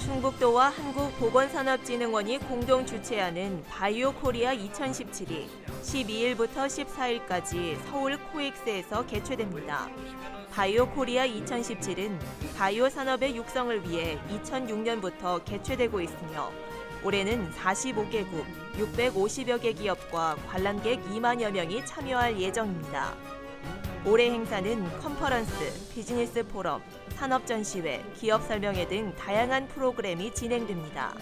충북도와 한국보건산업진흥원이 공동 주최하는 바이오 코리아 2017이 12일부터 14일까지 서울 코엑스에서 개최됩니다. 바이오 코리아 2017은 바이오 산업의 육성을 위해 2006년부터 개최되고 있으며 올해는 45개국 650여 개 기업과 관람객 2만여 명이 참여할 예정입니다. 올해 행사는 컨퍼런스, 비즈니스 포럼, 산업전시회, 기업 설명회 등 다양한 프로그램이 진행됩니다.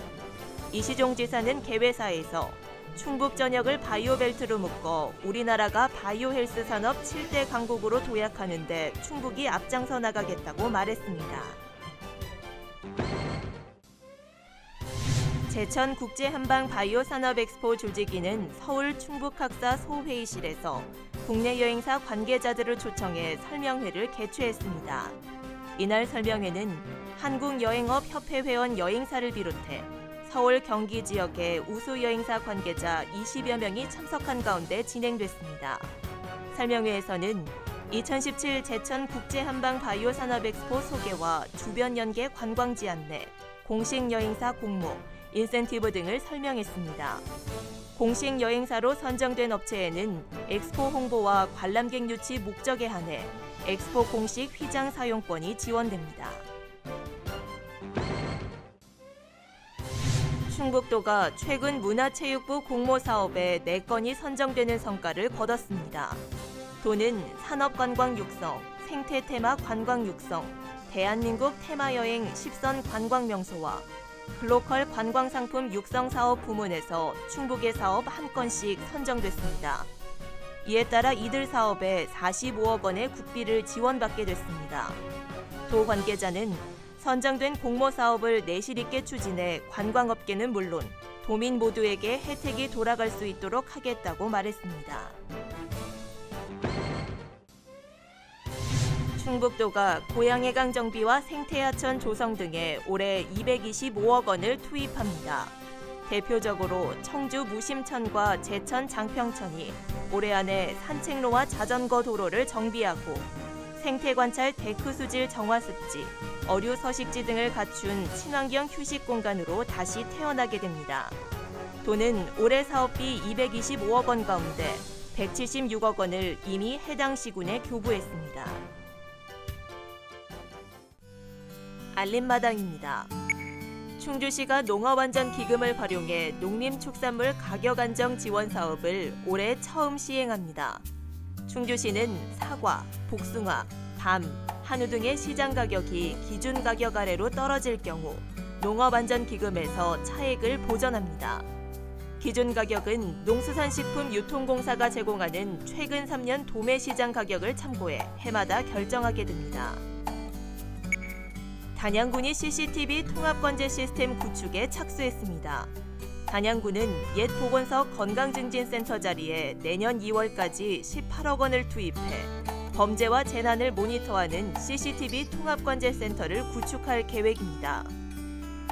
이시종 지사는 개회사에서 충북 전역을 바이오벨트로 묶어 우리나라가 바이오 헬스 산업 7대 강국으로 도약하는 데 충북이 앞장서 나가겠다고 말했습니다. 제천 국제 한방 바이오 산업 엑스포 조직위는 서울 충북학사 소회의실에서 국내 여행사 관계자들을 초청해 설명회를 개최했습니다. 이날 설명회는 한국여행업협회 회원 여행사를 비롯해 서울 경기 지역의 우수 여행사 관계자 20여 명이 참석한 가운데 진행됐습니다. 설명회에서는 2017 제천 국제 한방 바이오 산업 엑스포 소개와 주변 연계 관광지 안내, 공식 여행사 공모, 인센티브 등을 설명했습니다. 공식 여행사로 선정된 업체에는 엑스포 홍보와 관람객 유치 목적에 한해 엑스포 공식 휘장 사용권이 지원됩니다. 충북도가 최근 문화체육부 공모 사업에 4건이 선정되는 성과를 거뒀습니다. 도는 산업관광 육성, 생태테마 관광 육성, 대한민국 테마여행 10선 관광명소와 글로컬 관광상품 육성 사업 부문에서 충북의 사업 1건씩 선정됐습니다. 이에 따라 이들 사업에 45억 원의 국비를 지원받게 됐습니다. 도 관계자는 선정된 공모 사업을 내실 있게 추진해 관광업계는 물론 도민 모두에게 혜택이 돌아갈 수 있도록 하겠다고 말했습니다. 충북도가 고양해강 정비와 생태하천 조성 등에 올해 225억 원을 투입합니다. 대표적으로 청주 무심천과 제천 장평천이 올해 안에 산책로와 자전거 도로를 정비하고 생태관찰 데크수질 정화습지, 어류 서식지 등을 갖춘 친환경 휴식 공간으로 다시 태어나게 됩니다. 도는 올해 사업비 225억 원 가운데 176억 원을 이미 해당 시군에 교부했습니다. 알림마당입니다. 충주시가 농어완전기금을 활용해 농림축산물 가격안정 지원 사업을 올해 처음 시행합니다. 충주시는 사과, 복숭아, 밤, 한우 등의 시장 가격이 기준 가격 아래로 떨어질 경우 농어완전기금에서 차액을 보전합니다. 기준 가격은 농수산식품유통공사가 제공하는 최근 3년 도매시장 가격을 참고해 해마다 결정하게 됩니다. 단양군이 CCTV 통합관제 시스템 구축에 착수했습니다. 단양군은 옛 보건소 건강증진센터 자리에 내년 2월까지 18억 원을 투입해 범죄와 재난을 모니터하는 CCTV 통합관제 센터를 구축할 계획입니다.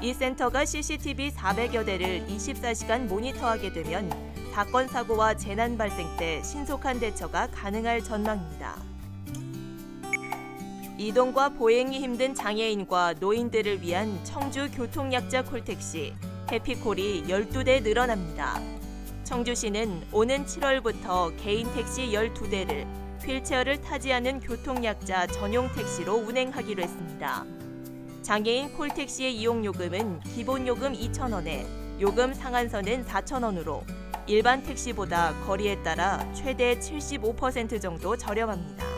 이 센터가 CCTV 400여 대를 24시간 모니터하게 되면 사건 사고와 재난 발생 때 신속한 대처가 가능할 전망입니다. 이동과 보행이 힘든 장애인과 노인들을 위한 청주 교통약자 콜택시 해피콜이 12대 늘어납니다. 청주시는 오는 7월부터 개인 택시 12대를 휠체어를 타지 않은 교통약자 전용 택시로 운행하기로 했습니다. 장애인 콜택시의 이용요금은 기본요금 2,000원에 요금 상한선은 4,000원으로 일반 택시보다 거리에 따라 최대 75% 정도 저렴합니다.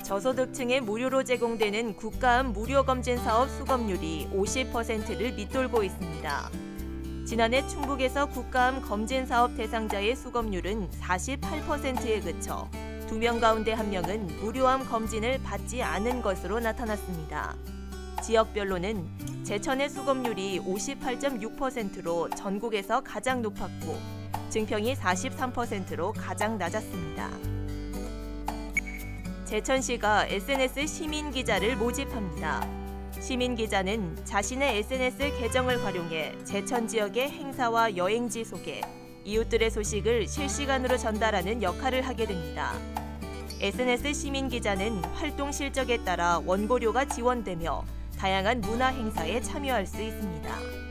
저소득층에 무료로 제공되는 국가암 무료검진 사업 수검률이 50%를 밑돌고 있습니다. 지난해 충북에서 국가암 검진 사업 대상자의 수검률은 48%에 그쳐 2명 가운데 1명은 무료암 검진을 받지 않은 것으로 나타났습니다. 지역별로는 제천의 수검률이 58.6%로 전국에서 가장 높았고 증평이 43%로 가장 낮았습니다. 제천시가 SNS 시민기자를 모집합니다. 시민기자는 자신의 SNS 계정을 활용해 제천 지역의 행사와 여행지 소개, 이웃들의 소식을 실시간으로 전달하는 역할을 하게 됩니다. SNS 시민기자는 활동 실적에 따라 원고료가 지원되며 다양한 문화 행사에 참여할 수 있습니다.